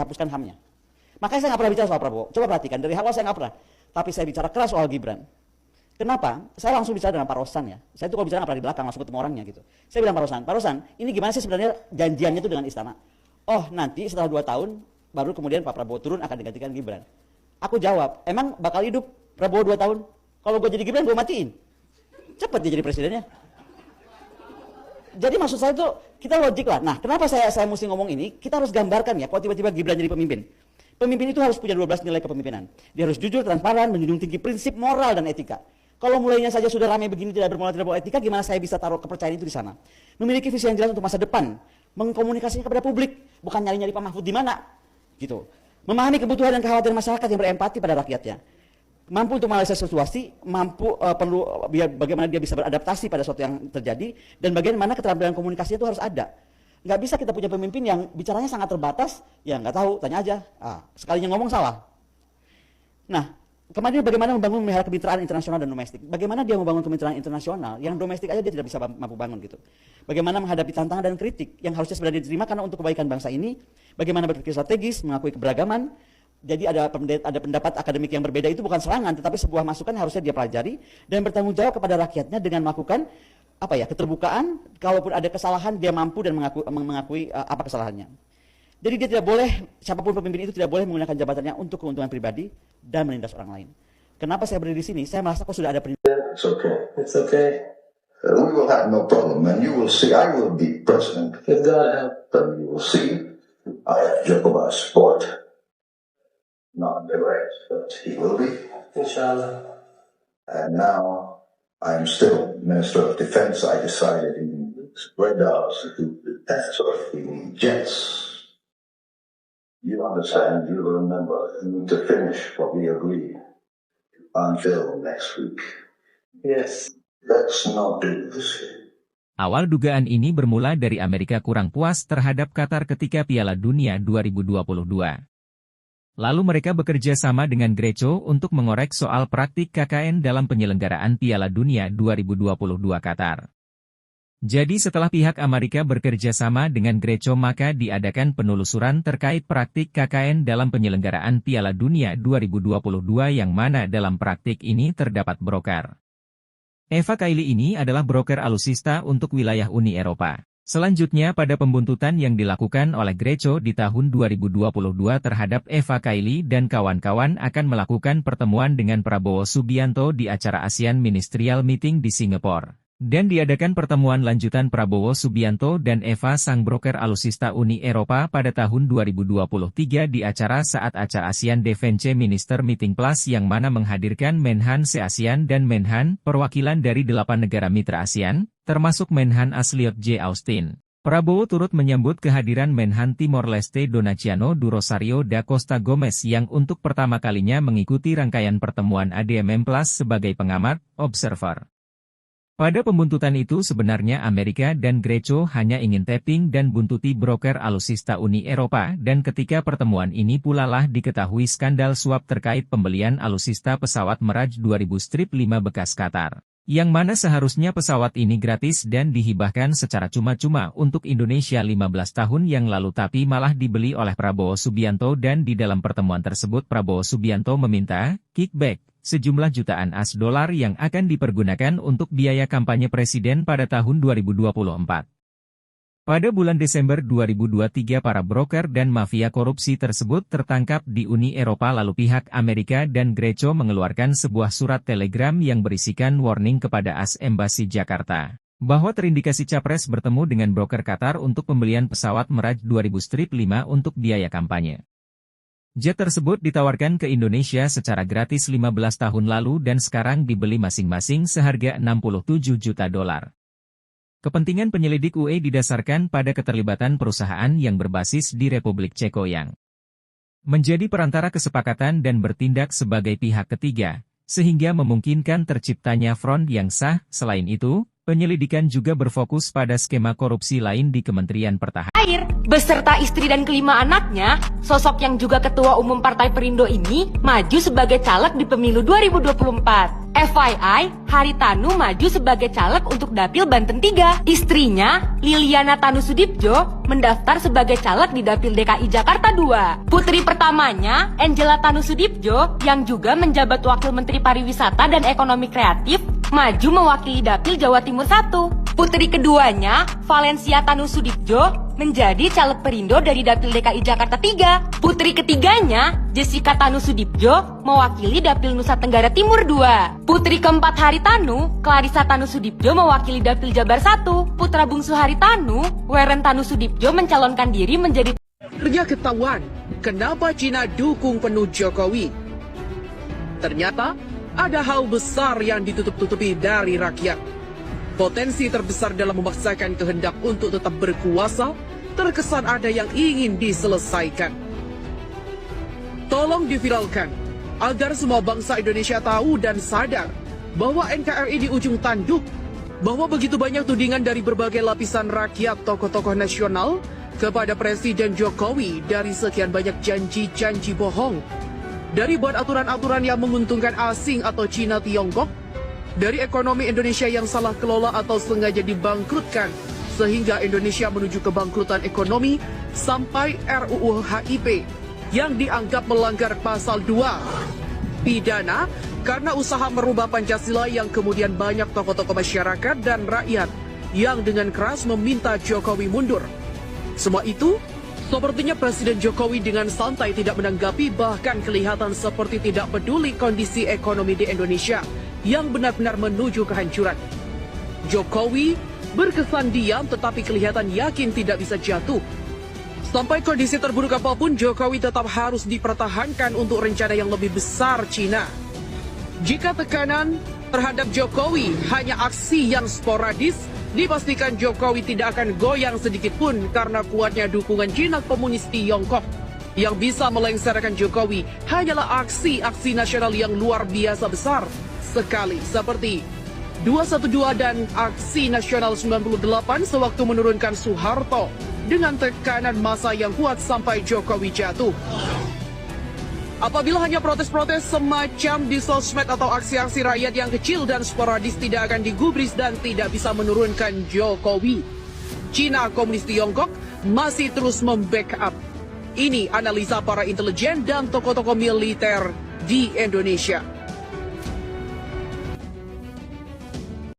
hapuskan HAM-nya. Makanya saya nggak pernah bicara soal Prabowo. Coba perhatikan, dari awal saya nggak pernah. Tapi saya bicara keras soal Gibran. Kenapa? Saya langsung bicara dengan Pak Rosan ya. Saya tuh kalau bicara nggak pernah di belakang, langsung ketemu orangnya gitu. Saya bilang Pak Rosan, ini gimana sih sebenarnya janjiannya itu dengan istana? Oh nanti setelah 2 tahun, baru kemudian Pak Prabowo turun akan digantikan Gibran. Aku jawab, emang bakal hidup Prabowo 2 tahun? Kalau gue jadi Gibran, gue matiin. Cepet dia jadi presidennya. Jadi maksud saya tuh, kita logik lah. Nah kenapa saya mesti ngomong ini? Kita harus gambarkan ya, kalau tiba-tiba Gibran jadi pemimpin. Pemimpin itu harus punya 12 nilai kepemimpinan. Dia harus jujur, transparan, menjunjung tinggi prinsip moral dan etika. Kalau mulainya saja sudah ramai begini, tidak bermoral, tidak beretika, gimana saya bisa taruh kepercayaan itu di sana? Memiliki visi yang jelas untuk masa depan, mengkomunikasikan kepada publik, bukan nyari-nyari Pak Mahfud di mana, gitu. Memahami kebutuhan dan kekhawatiran masyarakat yang berempati pada rakyatnya, mampu untuk menganalisis situasi, mampu bagaimana dia bisa beradaptasi pada sesuatu yang terjadi, dan bagaimana keterampilan komunikasinya itu harus ada. Nggak bisa kita punya pemimpin yang bicaranya sangat terbatas, ya nggak tahu, tanya aja. Sekalinya ngomong salah. Nah, kemarin bagaimana membangun memelihara kemitraan internasional dan domestik. Bagaimana dia membangun kemitraan internasional yang domestik aja dia tidak bisa mampu bangun gitu. Bagaimana menghadapi tantangan dan kritik yang harusnya sebenarnya diterima karena untuk kebaikan bangsa ini. Bagaimana berpikir strategis, mengakui keberagaman. Jadi ada pendapat akademik yang berbeda itu bukan serangan, tetapi sebuah masukan yang harusnya dia pelajari dan bertanggung jawab kepada rakyatnya dengan melakukan keterbukaan. Kalaupun ada kesalahan dia mampu dan mengakui apa kesalahannya. Jadi dia tidak boleh, siapapun pemimpin itu tidak boleh menggunakan jabatannya untuk keuntungan pribadi dan menindas orang lain. Kenapa saya berdiri di sini? Saya merasa kok sudah ada It's okay. It's okay. We will have no problem, and you will see. I will be president. If God help, then you will see. I have Jacob as support, not the rest, but he will be. Inshallah. And now I am still Minister of Defense. I decided in spread out to the test of the jets. You understand, you remember, you need to finish what we agreed until next week. Yes. Let's not do this. Awal dugaan ini bermula dari Amerika kurang puas terhadap Qatar ketika Piala Dunia 2022. Lalu mereka bekerja sama dengan Greco untuk mengorek soal praktik KKN dalam penyelenggaraan Piala Dunia 2022 Qatar. Jadi setelah pihak Amerika bekerja sama dengan Greco maka diadakan penelusuran terkait praktik KKN dalam penyelenggaraan Piala Dunia 2022 yang mana dalam praktik ini terdapat broker. Eva Kaili ini adalah broker alusista untuk wilayah Uni Eropa. Selanjutnya pada pembuntutan yang dilakukan oleh Greco di tahun 2022 terhadap Eva Kaili dan kawan-kawan akan melakukan pertemuan dengan Prabowo Subianto di acara ASEAN Ministerial Meeting di Singapura. Dan diadakan pertemuan lanjutan Prabowo Subianto dan Eva sang broker alusista Uni Eropa pada tahun 2023 di acara saat acara ASEAN Defense Minister Meeting Plus yang mana menghadirkan Menhan se-ASEAN dan Menhan perwakilan dari 8 negara mitra ASEAN, termasuk Menhan Asliot J. Austin. Prabowo turut menyambut kehadiran Menhan Timor Leste Donaciano do Rosario da Costa Gomes yang untuk pertama kalinya mengikuti rangkaian pertemuan ADMM Plus sebagai pengamat, observer. Pada pembuntutan itu sebenarnya Amerika dan Greco hanya ingin tapping dan buntuti broker alusista Uni Eropa dan ketika pertemuan ini pula lah diketahui skandal suap terkait pembelian alusista pesawat Mirage 2000-5 bekas Qatar. Yang mana seharusnya pesawat ini gratis dan dihibahkan secara cuma-cuma untuk Indonesia 15 tahun yang lalu tapi malah dibeli oleh Prabowo Subianto dan di dalam pertemuan tersebut Prabowo Subianto meminta kickback sejumlah jutaan $dolar yang akan dipergunakan untuk biaya kampanye presiden pada tahun 2024. Pada bulan Desember 2023 para broker dan mafia korupsi tersebut tertangkap di Uni Eropa lalu pihak Amerika dan Greco mengeluarkan sebuah surat telegram yang berisikan warning kepada AS Embassy Jakarta, bahwa terindikasi Capres bertemu dengan broker Qatar untuk pembelian pesawat Mirage 2000-5 untuk biaya kampanye. Jet tersebut ditawarkan ke Indonesia secara gratis 15 tahun lalu dan sekarang dibeli masing-masing seharga $67 juta. Kepentingan penyelidik UE didasarkan pada keterlibatan perusahaan yang berbasis di Republik Ceko yang menjadi perantara kesepakatan dan bertindak sebagai pihak ketiga, sehingga memungkinkan terciptanya front yang sah. Selain itu, Penyelidikan juga berfokus pada skema korupsi lain di Kementerian Pertahanan. Beserta istri dan kelima anaknya, sosok yang juga Ketua Umum Partai Perindo ini maju sebagai caleg di pemilu 2024. FYI, Haritanu maju sebagai caleg untuk Dapil Banten 3. Istrinya, Liliana Tanu Sudibjo, mendaftar sebagai caleg di Dapil DKI Jakarta 2. Putri pertamanya, Angela Tanu Sudibjo, yang juga menjabat Wakil Menteri Pariwisata dan Ekonomi Kreatif, maju mewakili Dapil Jawa Timur 1. Putri keduanya, Valencia Tanu Sudibjo, menjadi caleg Perindo dari Dapil DKI Jakarta 3. Putri ketiganya, Jessica Tanu Sudibjo, mewakili Dapil Nusa Tenggara Timur 2. Putri keempat Haritanu, Clarissa Tanu Sudibjo, mewakili Dapil Jabar 1. Putra bungsu Haritanu, Weren Tanu Sudibjo, mencalonkan diri menjadi ketahuan kenapa Cina dukung penuh Jokowi. Ternyata ada hal besar yang ditutup-tutupi dari rakyat. Potensi terbesar dalam memaksakan kehendak untuk tetap berkuasa terkesan ada yang ingin diselesaikan. Tolong diviralkan agar semua bangsa Indonesia tahu dan sadar bahwa NKRI di ujung tanduk, bahwa begitu banyak tudingan dari berbagai lapisan rakyat, tokoh-tokoh nasional kepada Presiden Jokowi dari sekian banyak janji-janji bohong, dari buat aturan-aturan yang menguntungkan asing atau Cina Tiongkok, dari ekonomi Indonesia yang salah kelola atau sengaja dibangkrutkan sehingga Indonesia menuju kebangkrutan ekonomi, sampai RUU HIP yang dianggap melanggar pasal 2 pidana karena usaha merubah Pancasila, yang kemudian banyak tokoh-tokoh masyarakat dan rakyat yang dengan keras meminta Jokowi mundur. Semua itu sepertinya Presiden Jokowi dengan santai tidak menanggapi, bahkan kelihatan seperti tidak peduli kondisi ekonomi di Indonesia yang benar-benar menuju kehancuran. Jokowi berkesan diam tetapi kelihatan yakin tidak bisa jatuh. Sampai kondisi terburuk apapun, Jokowi tetap harus dipertahankan untuk rencana yang lebih besar Cina. Jika tekanan terhadap Jokowi hanya aksi yang sporadis, dipastikan Jokowi tidak akan goyang sedikit pun karena kuatnya dukungan Cina Komunis Tiongkok. Yang bisa melengsarkan Jokowi hanyalah aksi-aksi nasional yang luar biasa besar sekali, seperti 212 dan aksi nasional 98 sewaktu menurunkan Soeharto dengan tekanan massa yang kuat sampai Jokowi jatuh. Apabila hanya protes-protes semacam di sosmed atau aksi-aksi rakyat yang kecil dan sporadis tidak akan digubris dan tidak bisa menurunkan Jokowi, Cina Komunis Tiongkok masih terus membackup. Ini analisa para intelijen dan tokoh-tokoh militer di Indonesia.